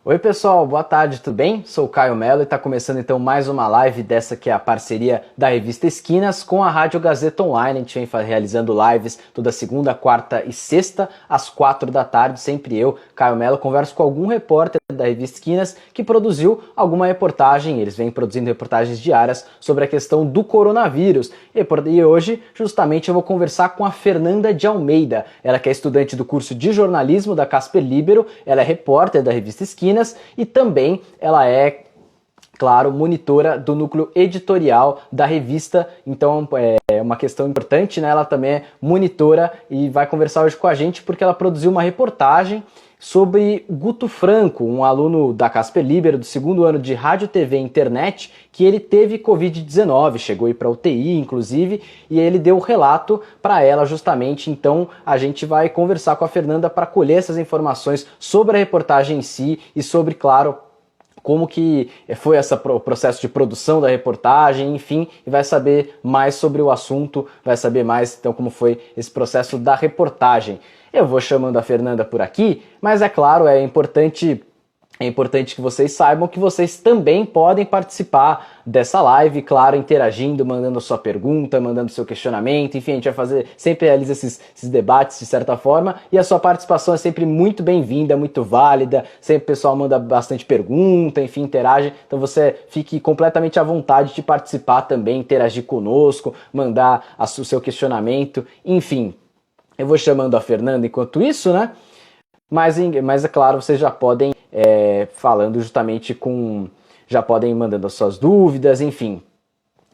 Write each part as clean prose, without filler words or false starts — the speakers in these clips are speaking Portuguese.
Oi pessoal, boa tarde, tudo bem? Sou o Caio Mello e está começando então mais uma live dessa que é a parceria da revista Esquinas com a Rádio Gazeta Online. A gente vem realizando lives toda segunda, quarta e sexta às 4 da tarde. Sempre eu, Caio Mello, converso com algum repórter da revista Esquinas que produziu alguma reportagem. Eles vêm produzindo reportagens diárias sobre a questão do coronavírus. E hoje, justamente, eu vou conversar com a Fernanda de Almeida. Ela que é estudante do curso de jornalismo da Casper Libero, ela é repórter da revista Esquinas e também ela é, claro, monitora do núcleo editorial da revista, então é uma questão importante, né? Ela também é monitora e vai conversar hoje com a gente porque ela produziu uma reportagem sobre Guto Franco, um aluno da Casper Libero do segundo ano de Rádio, TV e Internet, que ele teve Covid-19, chegou a ir para UTI, inclusive, e ele deu o relato para ela justamente. Então a gente vai conversar com a Fernanda para colher essas informações sobre a reportagem em si e sobre, claro, como que foi o processo de produção da reportagem, enfim, e vai saber mais sobre o assunto, vai saber mais então como foi esse processo da reportagem. Eu vou chamando a Fernanda por aqui, mas é claro, é importante que vocês saibam que vocês também podem participar dessa live, claro, interagindo, mandando sua pergunta, mandando seu questionamento, enfim, a gente vai fazer, sempre realiza esses debates de certa forma, e a sua participação é sempre muito bem-vinda, muito válida, sempre o pessoal manda bastante pergunta, enfim, interage, então você fique completamente à vontade de participar também, interagir conosco, mandar o seu questionamento, enfim. Eu vou chamando a Fernanda enquanto isso, né? Mas é claro, vocês já podem falando justamente com. Já podem mandando as suas dúvidas, enfim.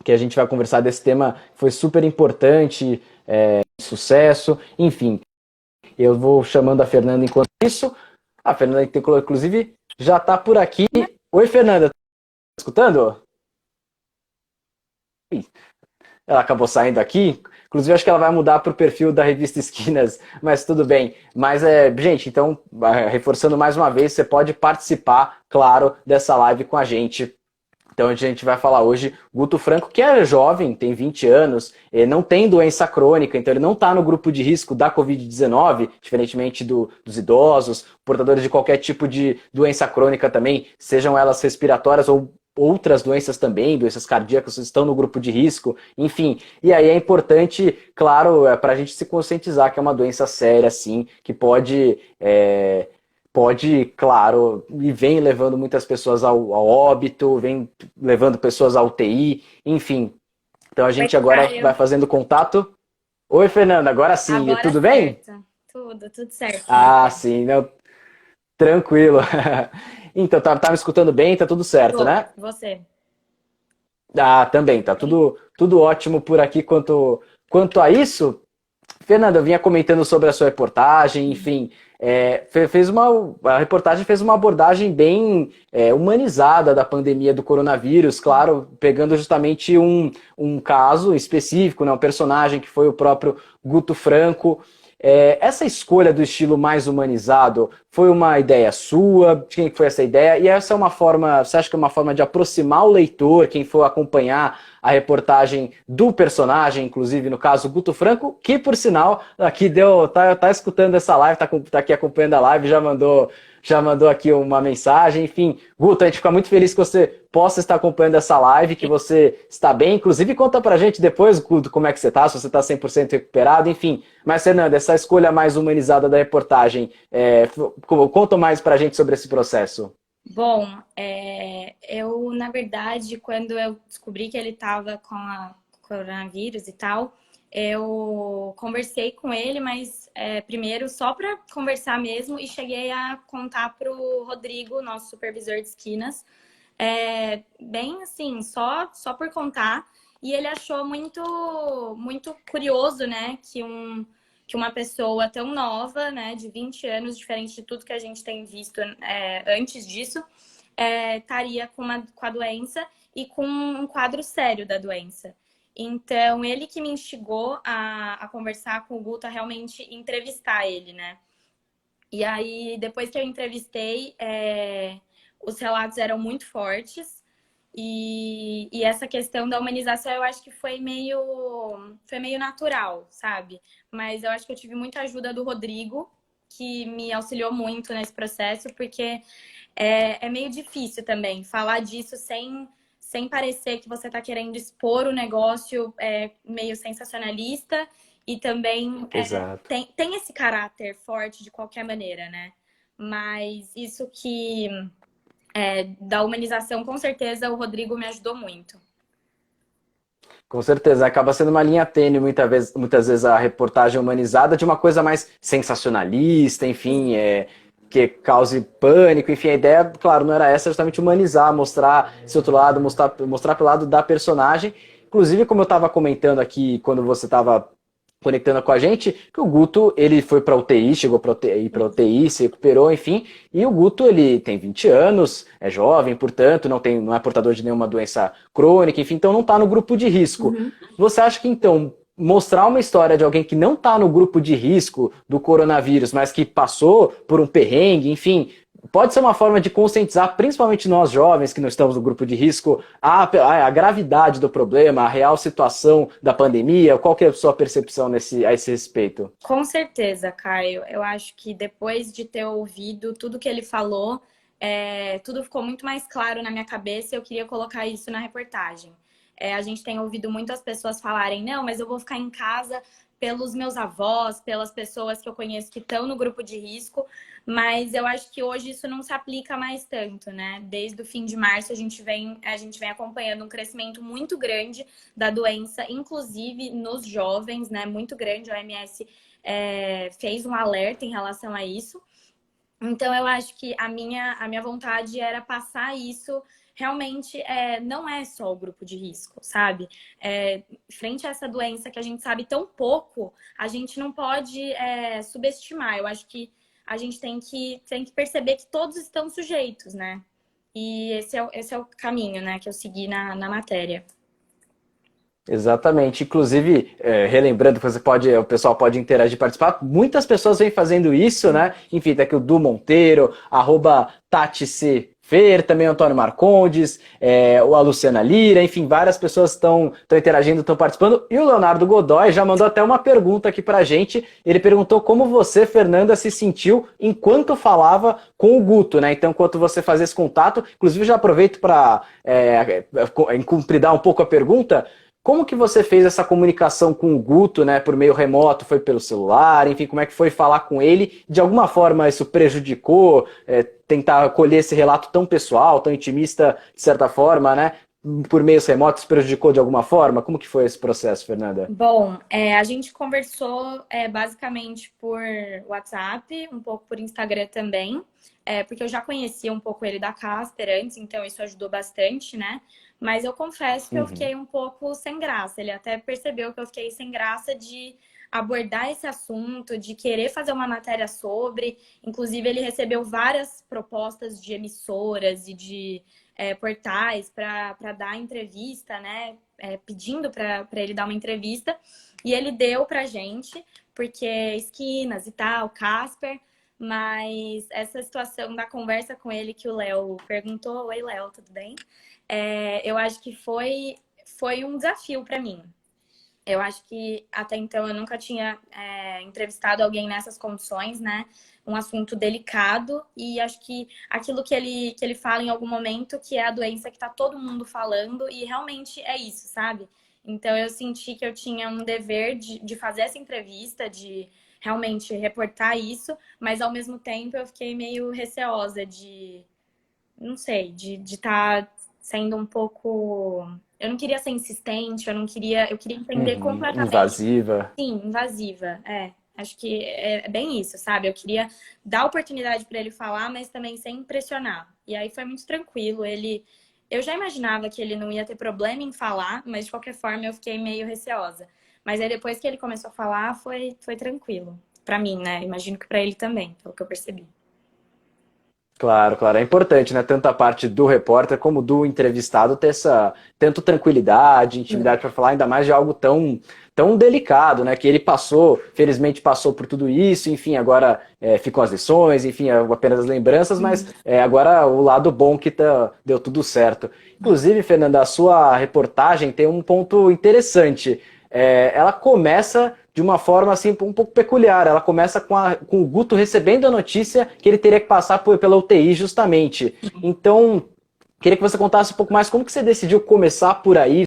Que a gente vai conversar desse tema que foi super importante, sucesso, enfim. Eu vou chamando a Fernanda enquanto isso. A Fernanda, inclusive, já está por aqui. Oi, Fernanda, tá escutando? Ela acabou saindo aqui. Inclusive, acho que ela vai mudar para o perfil da revista Esquinas, mas tudo bem. Mas, gente, então, reforçando mais uma vez, você pode participar, claro, dessa live com a gente. Então, a gente vai falar hoje, Guto Franco, que é jovem, tem 20 anos, não tem doença crônica, então ele não está no grupo de risco da Covid-19, diferentemente dos idosos, portadores de qualquer tipo de doença crônica também, sejam elas respiratórias ou outras doenças também, doenças cardíacas estão no grupo de risco, enfim. E aí é importante, claro, para a gente se conscientizar que é uma doença séria, sim, que pode, claro, e vem levando muitas pessoas ao óbito, vem levando pessoas à UTI, enfim. Então a Oi, gente agora vai Caio. fazendo contato. Oi, Fernanda, agora sim, Agora tudo bem? certo. Tudo certo com Ah, você. sim, não, tranquilo. Então, tá me escutando bem, tá tudo certo, Tô. né? Você. Ah, também, tá Bem? tudo ótimo por aqui quanto a isso. Fernanda, eu vinha comentando sobre a sua reportagem, enfim, a reportagem fez uma abordagem bem humanizada da pandemia do coronavírus, claro, pegando justamente um caso específico, né, um personagem que foi o próprio Guto Franco. Essa escolha do estilo mais humanizado foi uma ideia sua? Quem foi essa ideia? E essa é uma forma, você acha que é uma forma de aproximar o leitor, quem for acompanhar a reportagem do personagem, inclusive no caso Guto Franco, que por sinal aqui tá escutando essa live, tá aqui acompanhando a live, já mandou aqui uma mensagem, enfim, Guto, a gente fica muito feliz que você possa estar acompanhando essa live, que você está bem, inclusive conta pra gente depois, Guto, como é que você tá, se você tá 100% recuperado, enfim, mas Fernanda, essa escolha mais humanizada da reportagem, conta mais pra gente sobre esse processo. Bom, eu, na verdade, quando eu descobri que ele estava com a coronavírus e tal, eu conversei com ele, mas primeiro só para conversar mesmo, e cheguei a contar para o Rodrigo, nosso supervisor de esquinas, bem assim, só por contar. E ele achou muito curioso, né, que uma pessoa tão nova, né, de 20 anos, diferente de tudo que a gente tem visto antes disso, estaria com a doença e com um quadro sério da doença. Então, ele que me instigou a conversar com o Guto, a realmente entrevistar ele, né? E aí, depois que eu entrevistei, os relatos eram muito fortes. E essa questão da humanização eu acho que foi meio natural, sabe? Mas eu acho que eu tive muita ajuda do Rodrigo, que me auxiliou muito nesse processo, porque é meio difícil também falar disso sem parecer que você está querendo expor o negócio meio sensacionalista e também Exato. tem esse caráter forte de qualquer maneira, né? Mas isso que da humanização, com certeza, o Rodrigo me ajudou muito. Com certeza, acaba sendo uma linha tênue muitas vezes a reportagem humanizada de uma coisa mais sensacionalista, enfim, que cause pânico, enfim, a ideia, claro, não era essa, justamente humanizar, mostrar esse outro lado, mostrar pelo lado da personagem. Inclusive, como eu estava comentando aqui quando você estava conectando com a gente, que o Guto, ele foi para UTI, chegou para UTI, se recuperou, enfim, e o Guto, ele tem 20 anos, é jovem, portanto, não é portador de nenhuma doença crônica, enfim, então não está no grupo de risco. Uhum. Você acha que, então, mostrar uma história de alguém que não está no grupo de risco do coronavírus, mas que passou por um perrengue, enfim, pode ser uma forma de conscientizar, principalmente nós jovens que não estamos no grupo de risco, a gravidade do problema, a real situação da pandemia? Qual que é a sua percepção a esse respeito? Com certeza, Caio. Eu acho que depois de ter ouvido tudo que ele falou, tudo ficou muito mais claro na minha cabeça e eu queria colocar isso na reportagem. A gente tem ouvido muitas pessoas falarem, não, mas eu vou ficar em casa pelos meus avós, pelas pessoas que eu conheço que estão no grupo de risco, mas eu acho que hoje isso não se aplica mais tanto, né? Desde o fim de março a gente vem acompanhando um crescimento muito grande da doença, inclusive nos jovens, né? Muito grande. A OMS fez um alerta em relação a isso. Então, eu acho que a minha vontade era passar isso. Realmente, não é só o grupo de risco, sabe? Frente a essa doença que a gente sabe tão pouco, a gente não pode subestimar. Eu acho que a gente tem que perceber que todos estão sujeitos, né? E esse é o caminho, né, que eu segui na matéria. Exatamente. Inclusive, relembrando que o pessoal pode interagir e participar, muitas pessoas vêm fazendo isso, né? Enfim, tá aqui o Du Monteiro, @Tati C. Fer, também o Antônio Marcondes, a Luciana Lira, enfim, várias pessoas estão interagindo, estão participando. E o Leonardo Godoy já mandou até uma pergunta aqui pra gente. Ele perguntou como você, Fernanda, se sentiu enquanto falava com o Guto, né? Então, enquanto você fazia esse contato, inclusive já aproveito para cumpridar um pouco a pergunta. Como que você fez essa comunicação com o Guto, né, por meio remoto? Foi pelo celular? Enfim, como é que foi falar com ele? De alguma forma isso prejudicou, tentar colher esse relato tão pessoal, tão intimista, de certa forma, né? Por meios remotos, prejudicou de alguma forma? Como que foi esse processo, Fernanda? Bom, a gente conversou basicamente por WhatsApp, um pouco por Instagram também, porque eu já conhecia um pouco ele da Casper antes, então isso ajudou bastante, né? Mas eu confesso que eu fiquei um pouco sem graça. Ele até percebeu que eu fiquei sem graça de abordar esse assunto, de querer fazer uma matéria sobre. Inclusive, ele recebeu várias propostas de emissoras e de portais para dar entrevista, né? Pedindo para ele dar uma entrevista. E ele deu pra gente, porque Esquinas e tal, Casper. Mas essa situação da conversa com ele que o Léo perguntou, oi, Léo, tudo bem? Eu acho que foi um desafio para mim. Eu acho que até então eu nunca tinha entrevistado alguém nessas condições, né? Um assunto delicado e acho que aquilo que ele fala em algum momento, que é a doença que está todo mundo falando e realmente é isso, sabe? Então eu senti que eu tinha um dever de fazer essa entrevista, de realmente reportar isso, mas ao mesmo tempo eu fiquei meio receosa não sei, de estar sendo um pouco. Eu não queria ser insistente, eu queria entender completamente. Invasiva. Sim, invasiva, Acho que é bem isso, sabe? Eu queria dar oportunidade para ele falar, mas também sem pressionar. E aí foi muito tranquilo. Eu já imaginava que ele não ia ter problema em falar, mas de qualquer forma eu fiquei meio receosa. Mas aí depois que ele começou a falar, foi tranquilo. Para mim, né? Imagino que para ele também, pelo que eu percebi. Claro, claro. É importante, né? Tanto a parte do repórter como do entrevistado ter tanto tranquilidade, intimidade para falar, ainda mais de algo tão delicado, né? Que ele felizmente passou por tudo isso, enfim, agora ficam as lições, enfim, apenas as lembranças, mas agora o lado bom que deu tudo certo. Inclusive, Fernanda, a sua reportagem tem um ponto interessante. Ela começa de uma forma assim um pouco peculiar. Ela começa com o Guto recebendo a notícia que ele teria que passar pela UTI justamente. Então, queria que você contasse um pouco mais como que você decidiu começar por aí.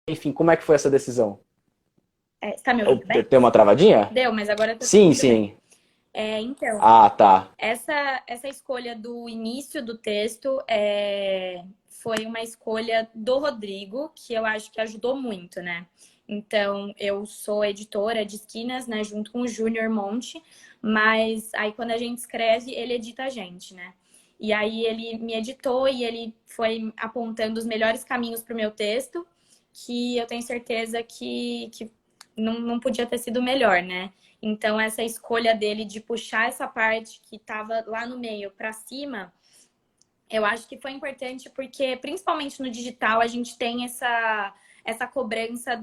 Enfim, como é que foi essa decisão? Você tá me ouvindo bem? Tem uma travadinha? Deu, mas agora tá Sim, tudo bem. sim. Então, Ah, tá. essa escolha do início do texto foi uma escolha do Rodrigo, que eu acho que ajudou muito, né? Então, eu sou editora de Esquinas, né, junto com o Júnior Monte, mas aí quando a gente escreve, ele edita a gente, né? E aí ele me editou e ele foi apontando os melhores caminhos para o meu texto, que eu tenho certeza que não podia ter sido melhor, né? Então, essa escolha dele de puxar essa parte que estava lá no meio para cima, eu acho que foi importante porque, principalmente no digital, a gente tem essa cobrança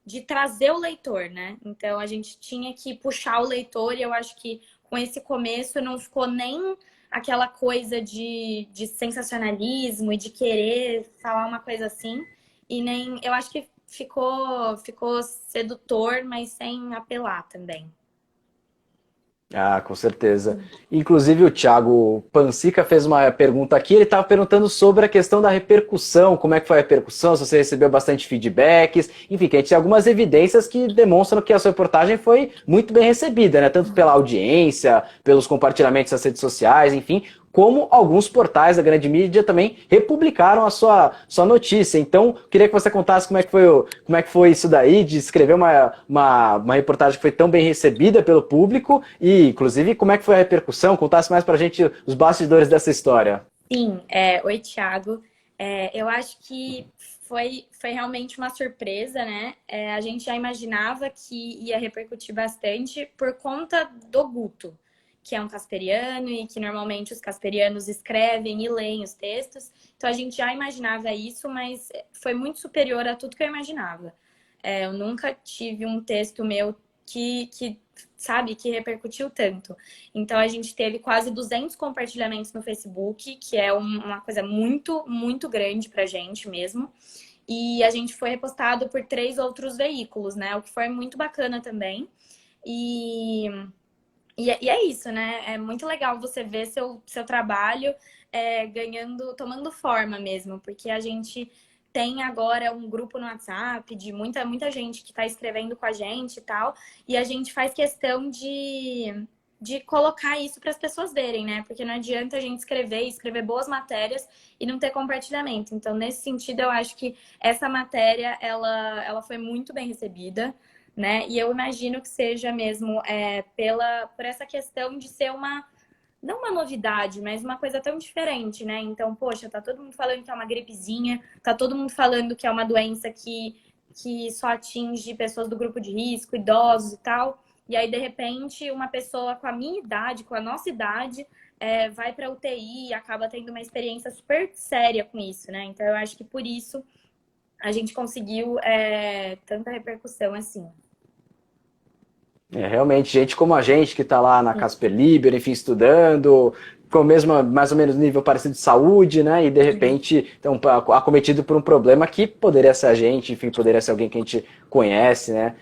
de trazer o leitor, né? Então, a gente tinha que puxar o leitor e eu acho que com esse começo não ficou nem aquela coisa de sensacionalismo e de querer falar uma coisa assim. E nem, eu acho que ficou sedutor, mas sem apelar também. Ah, com certeza. Inclusive o Thiago Pansica fez uma pergunta aqui, ele estava perguntando sobre a questão da repercussão, como é que foi a repercussão, se você recebeu bastante feedbacks, enfim, que a gente tem algumas evidências que demonstram que a sua reportagem foi muito bem recebida, né? Tanto pela audiência, pelos compartilhamentos nas redes sociais, enfim, como alguns portais da grande mídia também republicaram a sua notícia. Então, queria que você contasse como é que foi isso daí, de escrever uma reportagem que foi tão bem recebida pelo público e, inclusive, como é que foi a repercussão, contasse mais pra gente os bastidores dessa história. Sim, oi, Thiago. Eu acho que foi realmente uma surpresa, né? A gente já imaginava que ia repercutir bastante por conta do Guto, que é um casperiano e que normalmente os casperianos escrevem e leem os textos. Então a gente já imaginava isso, mas foi muito superior a tudo que eu imaginava. Eu nunca tive um texto meu sabe, que repercutiu tanto. Então, a gente teve quase 200 compartilhamentos no Facebook, que é uma coisa muito, muito grande pra gente mesmo. E a gente foi repostado por 3 outros veículos, né? O que foi muito bacana também. E, e é isso, né? É muito legal você ver seu trabalho ganhando, tomando forma mesmo, porque a gente tem agora um grupo no WhatsApp de muita gente que está escrevendo com a gente e tal, e a gente faz questão de colocar isso para as pessoas verem, né? Porque não adianta a gente escrever boas matérias e não ter compartilhamento. Então, nesse sentido, eu acho que essa matéria, ela foi muito bem recebida, né? E eu imagino que seja mesmo por essa questão de ser não uma novidade, mas uma coisa tão diferente, né? Então, poxa, tá todo mundo falando que é uma gripezinha, tá todo mundo falando que é uma doença que só atinge pessoas do grupo de risco, idosos e tal. E aí, de repente, uma pessoa com a minha idade, com a nossa idade, vai para UTI e acaba tendo uma experiência super séria com isso, né? Então, eu acho que por isso a gente conseguiu tanta repercussão assim. Realmente, gente como a gente que está lá na Casper Liber, enfim, estudando, com o mesmo, mais ou menos nível parecido de saúde, né? E de repente, então, acometido por um problema que poderia ser a gente, enfim, poderia ser alguém que a gente conhece, né?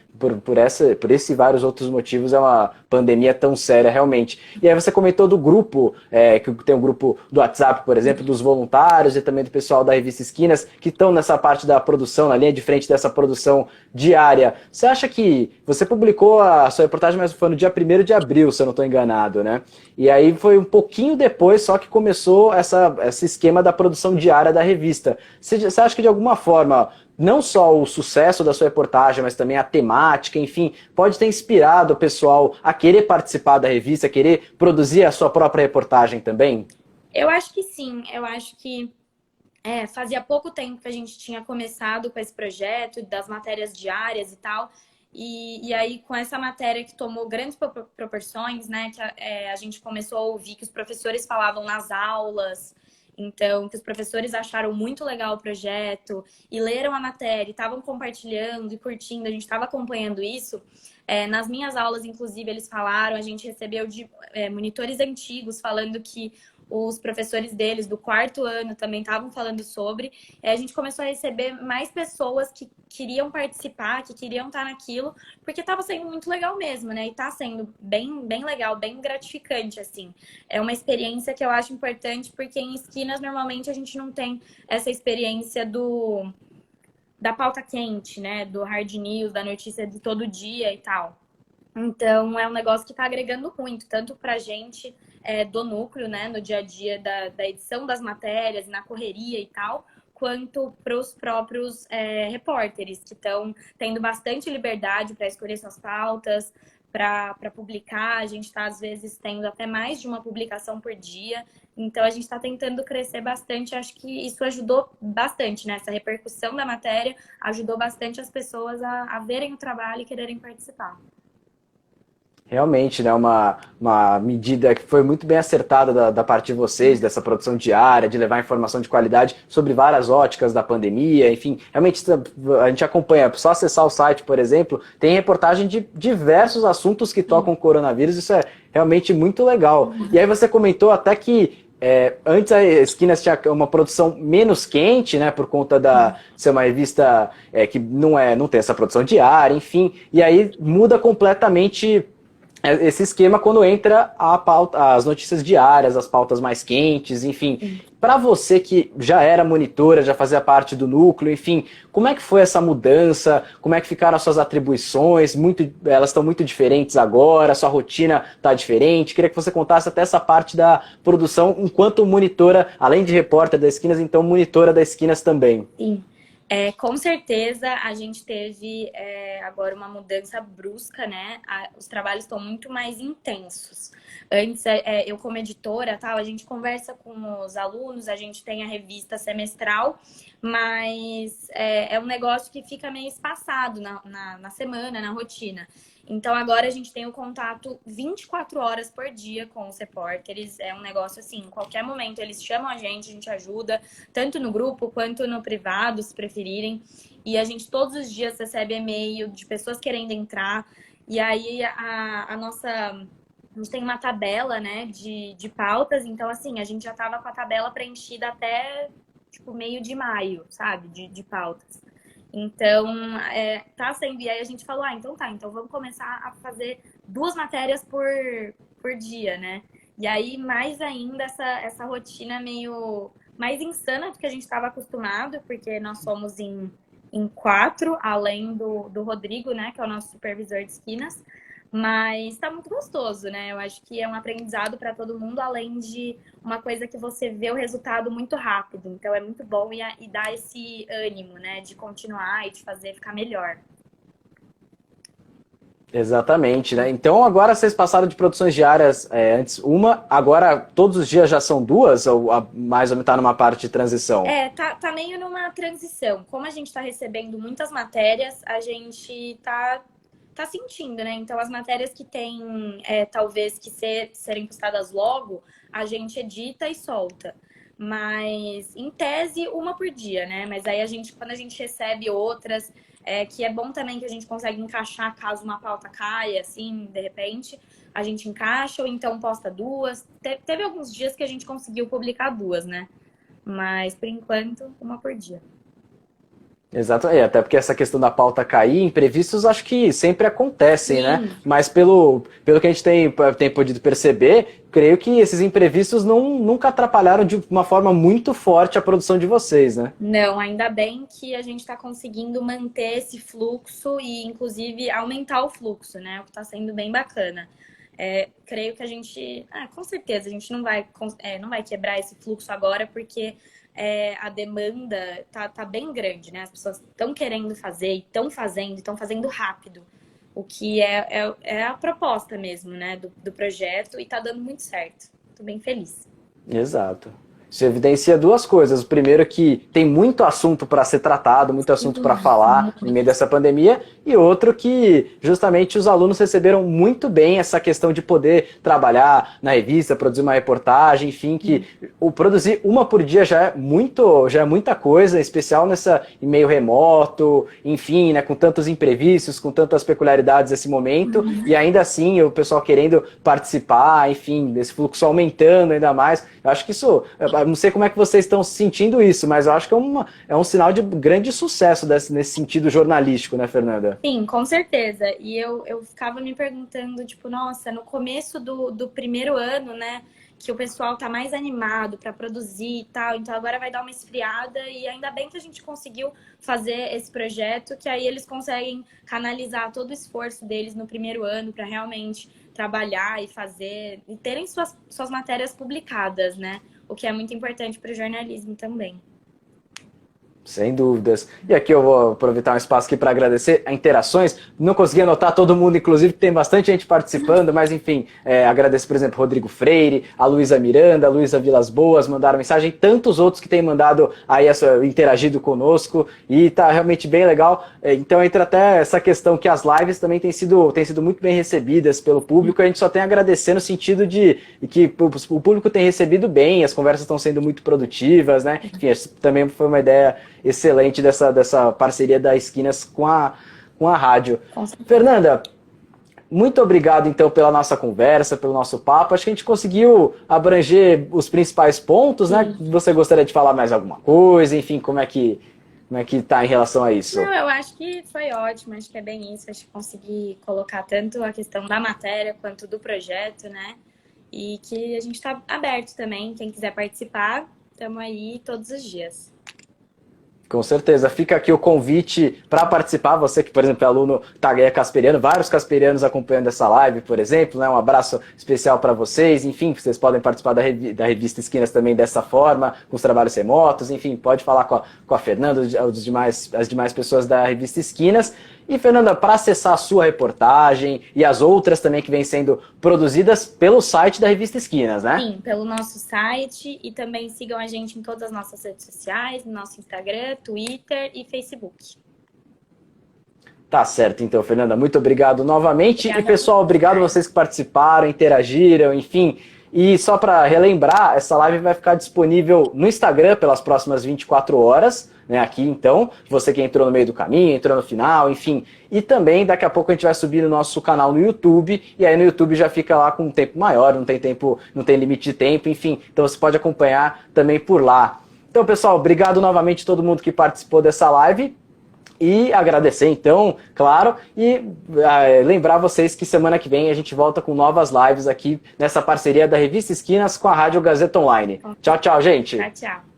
Por esse e vários outros motivos, é uma pandemia tão séria, realmente. E aí você comentou do grupo, que tem um grupo do WhatsApp, por exemplo, dos voluntários e também do pessoal da revista Esquinas, que estão nessa parte da produção, na linha de frente dessa produção diária. Você acha que você publicou a sua reportagem, mas foi no dia 1º de abril, se eu não estou enganado, né? E aí foi um pouquinho depois só que começou esse esquema da produção diária da revista. Você acha que de alguma forma, não só o sucesso da sua reportagem, mas também a temática, enfim, pode ter inspirado o pessoal a querer participar da revista, a querer produzir a sua própria reportagem também? Eu acho que sim, eu acho que fazia pouco tempo que a gente tinha começado com esse projeto das matérias diárias e tal. E aí, com essa matéria que tomou grandes proporções, né? Que a gente começou a ouvir que os professores falavam nas aulas. Então, que os professores acharam muito legal o projeto e leram a matéria, estavam compartilhando e curtindo, a gente estava acompanhando isso. Nas minhas aulas, inclusive, eles falaram, a gente recebeu de monitores antigos falando que os professores deles do quarto ano também estavam falando sobre. A gente começou a receber mais pessoas que queriam participar, que queriam estar naquilo, porque estava sendo muito legal mesmo, né? E está sendo bem, bem legal, bem gratificante, assim. É uma experiência que eu acho importante, porque em esquinas, normalmente, a gente não tem essa experiência da pauta quente, né? Do hard news, da notícia de todo dia e tal. Então, é um negócio que está agregando muito, tanto para a gente do núcleo, né, no dia a dia da edição das matérias, na correria e tal, quanto para os próprios repórteres, que estão tendo bastante liberdade para escolher suas pautas, para publicar. A gente está, às vezes, tendo até mais de uma publicação por dia. Então, a gente está tentando crescer bastante. Acho que isso ajudou bastante, né? Essa repercussão da matéria ajudou bastante as pessoas a verem o trabalho e quererem participar. Realmente, né, uma medida que foi muito bem acertada da parte de vocês, dessa produção diária, de levar informação de qualidade sobre várias óticas da pandemia, enfim, realmente a gente acompanha, só acessar o site, por exemplo, tem reportagem de diversos assuntos que tocam o coronavírus, isso é realmente muito legal. E aí você comentou até que antes a Esquinas tinha uma produção menos quente, né, por conta de ser uma revista que não tem essa produção diária, enfim, e aí muda completamente esse esquema quando entra as notícias diárias, as pautas mais quentes, enfim. Para você que já era monitora, já fazia parte do núcleo, enfim, como é que foi essa mudança? Como é que ficaram as suas atribuições? Elas estão muito diferentes agora? Sua rotina está diferente? Queria que você contasse até essa parte da produção enquanto monitora, além de repórter da Esquinas, então monitora da Esquinas também. Sim. Com certeza a gente teve agora uma mudança brusca, né? Os trabalhos estão muito mais intensos. Antes, eu como editora, tal, a gente conversa com os alunos, a gente tem a revista semestral, mas é um negócio que fica meio espaçado na semana, na rotina. Então, agora a gente tem o contato 24 horas por dia com os repórteres. É um negócio assim, em qualquer momento eles chamam a gente ajuda, tanto no grupo quanto no privado, se preferirem. E a gente todos os dias recebe e-mail de pessoas querendo entrar. E aí a gente tem uma tabela, né, de pautas. Então, assim, a gente já estava com a tabela preenchida até, tipo, meio de maio, sabe, de pautas. Então, tá sendo... E aí a gente falou, então tá, então vamos começar a fazer 2 matérias por dia, né? E aí, mais ainda, essa rotina meio mais insana do que a gente estava acostumado, porque nós somos em 4, além do Rodrigo, né, que é o nosso supervisor de esquinas. Mas tá muito gostoso, né? Eu acho que é um aprendizado para todo mundo, além de uma coisa que você vê o resultado muito rápido. Então é muito bom e dá esse ânimo, né? De continuar e de fazer ficar melhor. Exatamente, né? Então agora vocês passaram de produções diárias antes uma, agora todos os dias já são 2, ou mais ou menos tá numa parte de transição? Tá meio numa transição. Como a gente tá recebendo muitas matérias, a gente tá sentindo, né? Então, as matérias que tem, talvez, que serem postadas logo, a gente edita e solta. Mas, em tese, uma por dia, né? Mas aí, quando a gente recebe outras, que é bom também que a gente consegue encaixar caso uma pauta caia, assim, de repente, a gente encaixa ou então posta 2. Teve alguns dias que a gente conseguiu publicar 2, né? Mas, por enquanto, uma por dia. Exato, até porque essa questão da pauta cair, imprevistos acho que sempre acontecem, Sim. né? Mas pelo que a gente tem podido perceber, creio que esses imprevistos nunca atrapalharam de uma forma muito forte a produção de vocês, né? Não, ainda bem que a gente está conseguindo manter esse fluxo e, inclusive, aumentar o fluxo, né? O que está sendo bem bacana. Creio que a gente, com certeza, a gente não vai quebrar esse fluxo agora, porque a demanda tá bem grande, né? As pessoas estão querendo fazer e estão fazendo rápido. O que é a proposta mesmo, né? Do projeto, e tá dando muito certo. Tô bem feliz. Exato. Isso evidencia duas coisas. O primeiro, que tem muito assunto para ser tratado, muito assunto para falar no meio dessa pandemia, e outro, que justamente os alunos receberam muito bem essa questão de poder trabalhar na revista, produzir uma reportagem, enfim, que o produzir uma por dia já é muita coisa, em especial nessa em meio remoto, enfim, né, com tantos imprevistos, com tantas peculiaridades nesse momento, e ainda assim o pessoal querendo participar, enfim, desse fluxo aumentando ainda mais. Eu acho que isso, eu não sei como é que vocês estão sentindo isso, mas eu acho que é um sinal de grande sucesso nesse sentido jornalístico, né, Fernanda? Sim, com certeza. E eu ficava me perguntando, tipo, nossa, no começo do primeiro ano, né, que o pessoal tá mais animado para produzir e tal, então agora vai dar uma esfriada, e ainda bem que a gente conseguiu fazer esse projeto, que aí eles conseguem canalizar todo o esforço deles no primeiro ano para realmente trabalhar e fazer, e terem suas matérias publicadas, né? O que é muito importante para o jornalismo também. Sem dúvidas. E aqui eu vou aproveitar um espaço aqui para agradecer as interações. Não consegui anotar todo mundo, inclusive, tem bastante gente participando, mas enfim, agradeço, por exemplo, Rodrigo Freire, a Luísa Miranda, a Luísa Vilas Boas, mandaram mensagem, tantos outros que têm mandado aí interagido conosco, e tá realmente bem legal. Então entra até essa questão que as lives também têm sido muito bem recebidas pelo público. A gente só tem a agradecer no sentido de que o público tem recebido bem, as conversas estão sendo muito produtivas, né? Enfim, também foi uma ideia excelente dessa parceria da Esquinas com a rádio. Fernanda, muito obrigado então pela nossa conversa, pelo nosso papo. Acho que a gente conseguiu abranger os principais pontos, né? Você gostaria de falar mais alguma coisa? Enfim, como é que tá em relação a isso? Não, eu acho que foi ótimo, acho que é bem isso. Acho que consegui colocar tanto a questão da matéria quanto do projeto, né? E que a gente está aberto também. Quem quiser participar, estamos aí todos os dias. Com certeza. Fica aqui o convite para participar. Você que, por exemplo, é aluno casperiano, vários casperianos acompanhando essa live, por exemplo, né? Um abraço especial para vocês. Enfim, vocês podem participar da revista Esquinas também dessa forma, com os trabalhos remotos. Enfim, pode falar com a Fernanda, as demais pessoas da revista Esquinas. E, Fernanda, para acessar a sua reportagem e as outras também que vêm sendo produzidas pelo site da revista Esquinas, né? Sim, pelo nosso site, e também sigam a gente em todas as nossas redes sociais, no nosso Instagram, Twitter e Facebook. Tá certo, então, Fernanda, muito obrigado novamente. Obrigada. E, pessoal, obrigado a vocês que participaram, interagiram, enfim. E só para relembrar, essa live vai ficar disponível no Instagram pelas próximas 24 horas, né, aqui então, você que entrou no meio do caminho, entrou no final, enfim. E também daqui a pouco a gente vai subir no nosso canal no YouTube, e aí no YouTube já fica lá com um tempo maior, não tem limite de tempo, enfim. Então você pode acompanhar também por lá. Então, pessoal, obrigado novamente a todo mundo que participou dessa live. E agradecer, então, claro, e lembrar vocês que semana que vem a gente volta com novas lives aqui nessa parceria da Revista Esquinas com a Rádio Gazeta Online. Tchau, tchau, gente! Tchau, tchau!